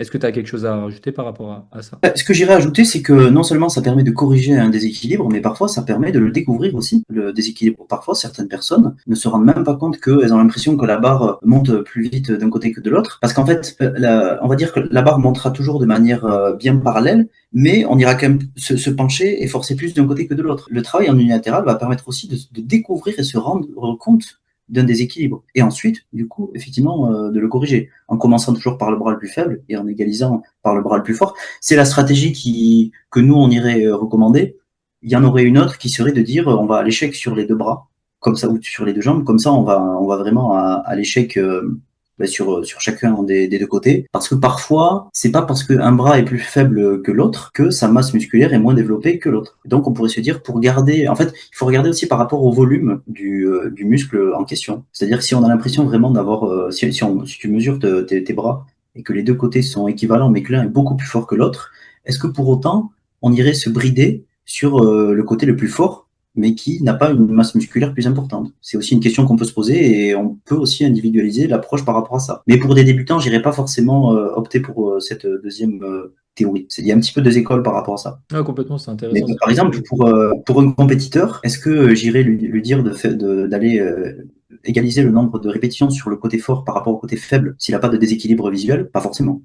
Est-ce que tu as quelque chose à rajouter par rapport à ça? Ce que j'irais ajouter, c'est que non seulement ça permet de corriger un déséquilibre, mais parfois ça permet de le découvrir aussi, le déséquilibre. Parfois, certaines personnes ne se rendent même pas compte qu'elles ont l'impression que la barre monte plus vite d'un côté que de l'autre. Parce qu'en fait, on va dire que la barre montera toujours de manière bien parallèle, mais on ira quand même se pencher et forcer plus d'un côté que de l'autre. Le travail en unilatéral va permettre aussi de découvrir et se rendre compte d'un déséquilibre. Et ensuite, du coup, effectivement, de le corriger, en commençant toujours par le bras le plus faible et en égalisant par le bras le plus fort. C'est la stratégie que nous, on irait recommander. Il y en aurait une autre qui serait de dire on va à l'échec sur les deux bras, comme ça, ou sur les deux jambes, comme ça on va vraiment à l'échec sur chacun des deux côtés. Parce que parfois, c'est pas parce qu'un bras est plus faible que l'autre que sa masse musculaire est moins développée que l'autre. Donc on pourrait se dire, pour garder, en fait, il faut regarder aussi par rapport au volume du muscle en question. C'est-à-dire que si on a l'impression vraiment d'avoir, si tu mesures tes bras et que les deux côtés sont équivalents, mais que l'un est beaucoup plus fort que l'autre, est-ce que pour autant, on irait se brider sur le côté le plus fort, mais qui n'a pas une masse musculaire plus importante? C'est aussi une question qu'on peut se poser et on peut aussi individualiser l'approche par rapport à ça. Mais pour des débutants, j'irais pas forcément opter pour cette deuxième théorie. Il y a un petit peu deux écoles par rapport à ça. Ah, complètement, c'est Mais intéressant ce que par tu exemple, dis. pour un compétiteur, est-ce que j'irais lui dire d'aller égaliser le nombre de répétitions sur le côté fort par rapport au côté faible s'il n'a pas de déséquilibre visuel? Pas forcément.